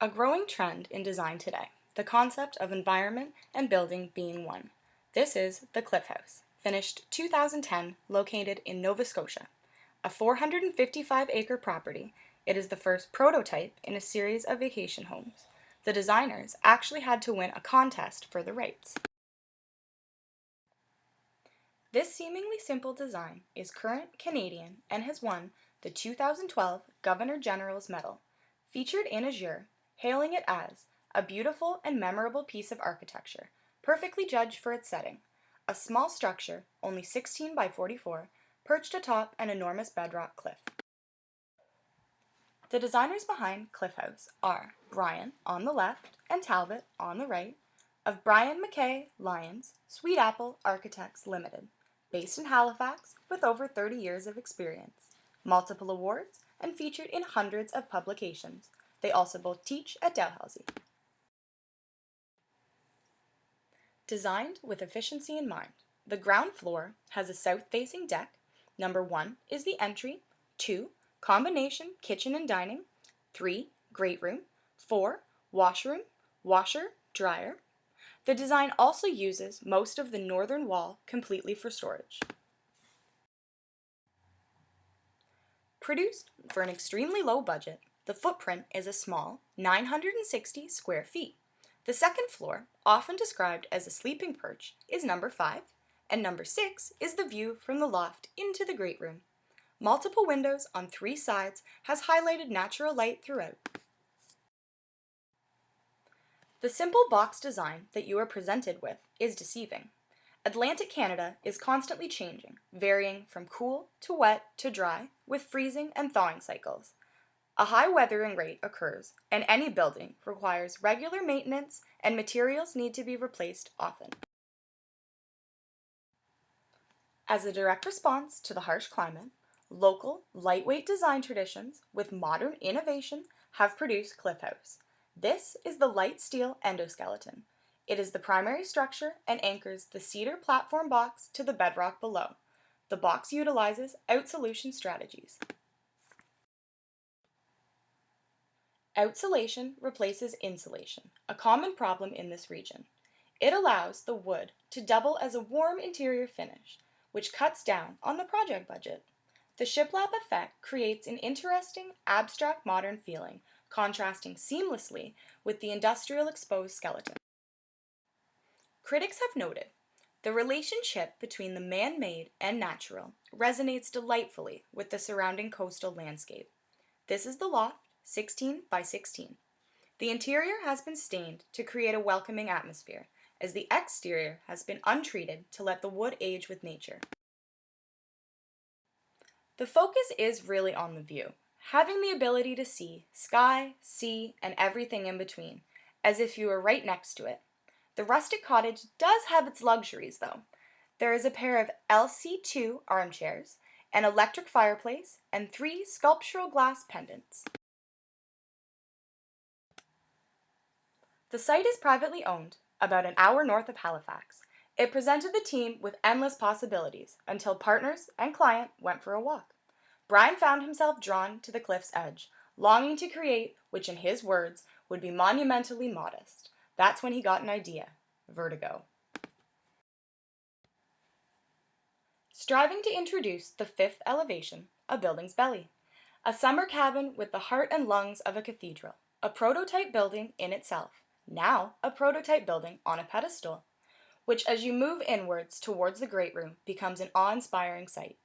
A growing trend in design today, the concept of environment and building being one. This is the Cliff House, finished 2010, located in Nova Scotia. A 455-acre property, it is the first prototype in a series of vacation homes. The designers actually had to win a contest for the rights. This seemingly simple design is current Canadian and has won the 2012 Governor General's Medal, featured in Azure, hailing it as a beautiful and memorable piece of architecture, perfectly judged for its setting. A small structure, only 16 by 44, perched atop an enormous bedrock cliff. The designers behind Cliff House are Brian on the left and Talbot on the right of Brian McKay Lyons, Sweet Apple Architects Limited, based in Halifax with over 30 years of experience, multiple awards, and featured in hundreds of publications. They also both teach at Dalhousie. Designed with efficiency in mind, the ground floor has a south-facing deck. Number 1 is the entry, 2, combination kitchen and dining, 3, great room, 4, washroom, washer, dryer. The design also uses most of the northern wall completely for storage. Produced for an extremely low budget, the footprint is a small 960 square feet. The second floor, often described as a sleeping perch, is number 5, and number 6 is the view from the loft into the great room. Multiple windows on 3 sides has highlighted natural light throughout. The simple box design that you are presented with is deceiving. Atlantic Canada is constantly changing, varying from cool to wet to dry, with freezing and thawing cycles. A high weathering rate occurs, and any building requires regular maintenance and materials need to be replaced often. As a direct response to the harsh climate, local, lightweight design traditions with modern innovation have produced Cliff House. This is the light steel endoskeleton. It is the primary structure and anchors the cedar platform box to the bedrock below. The box utilizes outsolution strategies. Outsolation replaces insulation, a common problem in this region. It allows the wood to double as a warm interior finish, which cuts down on the project budget. The shiplap effect creates an interesting, abstract modern feeling, contrasting seamlessly with the industrial exposed skeleton. Critics have noted the relationship between the man-made and natural resonates delightfully with the surrounding coastal landscape. This is the loft, 16 by 16. The interior has been stained to create a welcoming atmosphere, as the exterior has been untreated to let the wood age with nature. The focus is really on the view, having the ability to see sky, sea, and everything in between, as if you were right next to it. The rustic cottage does have its luxuries, though. There is a pair of LC2 armchairs, an electric fireplace, and 3 sculptural glass pendants. The site is privately owned, about an hour north of Halifax. It presented the team with endless possibilities until partners and client went for a walk. Brian found himself drawn to the cliff's edge, longing to create, which in his words, would be monumentally modest. That's when he got an idea: vertigo. Striving to introduce the 5th elevation, a building's belly. A summer cabin with the heart and lungs of a cathedral, a prototype building in itself, now a prototype building on a pedestal, which as you move inwards towards the great room becomes an awe-inspiring sight.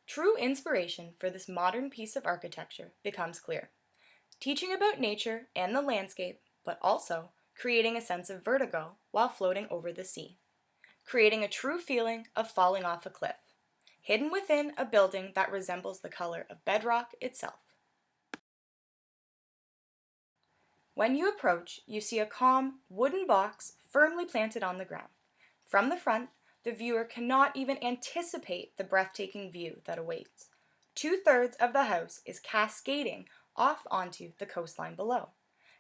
True inspiration for this modern piece of architecture becomes clear. Teaching about nature and the landscape, but also creating a sense of vertigo while floating over the sea. Creating a true feeling of falling off a cliff, hidden within a building that resembles the color of bedrock itself. When you approach, you see a calm, wooden box firmly planted on the ground. From the front, the viewer cannot even anticipate the breathtaking view that awaits. 2/3 of the house is cascading off onto the coastline below,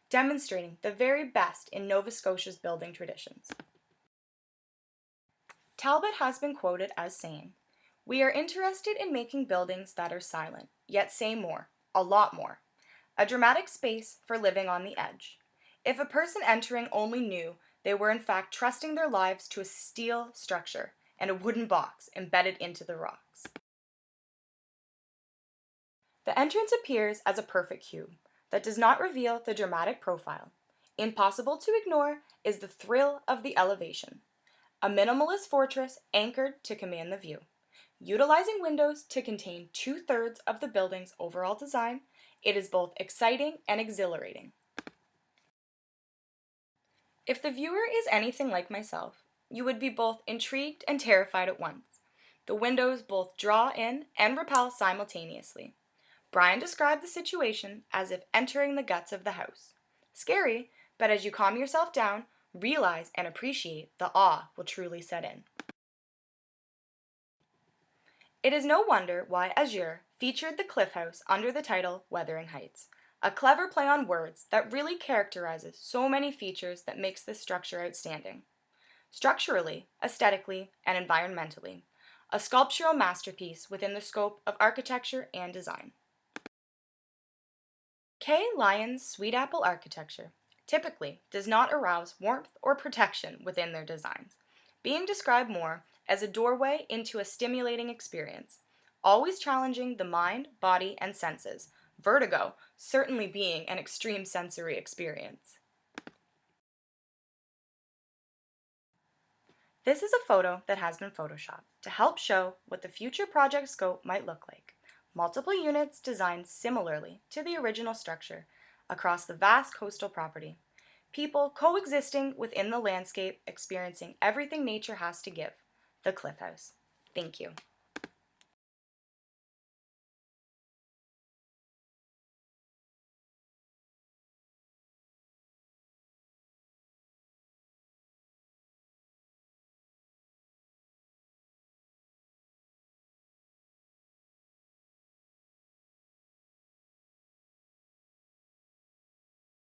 demonstrating the very best in Nova Scotia's building traditions. Talbot has been quoted as saying, "We are interested in making buildings that are silent, yet say more, a lot more. A dramatic space for living on the edge. If a person entering only knew they were in fact trusting their lives to a steel structure and a wooden box embedded into the rocks. The entrance appears as a perfect cube that does not reveal the dramatic profile. Impossible to ignore is the thrill of the elevation. A minimalist fortress anchored to command the view. Utilizing windows to contain 2/3 of the building's overall design, it is both exciting and exhilarating. If the viewer is anything like myself, you would be both intrigued and terrified at once. The windows both draw in and repel simultaneously. Brian described the situation as if entering the guts of the house. Scary, but as you calm yourself down, realize and appreciate, the awe will truly set in. It is no wonder why Azure featured the Cliff House under the title Wuthering Heights, a clever play on words that really characterizes so many features that makes this structure outstanding. Structurally, aesthetically, and environmentally, a sculptural masterpiece within the scope of architecture and design. Kay Lyons' Sweet Apple architecture typically does not arouse warmth or protection within their designs, being described more as a doorway into a stimulating experience, always challenging the mind, body, and senses, vertigo certainly being an extreme sensory experience. This is a photo that has been photoshopped to help show what the future project scope might look like. Multiple units designed similarly to the original structure across the vast coastal property. People coexisting within the landscape, experiencing everything nature has to give. The Cliff House. Thank you.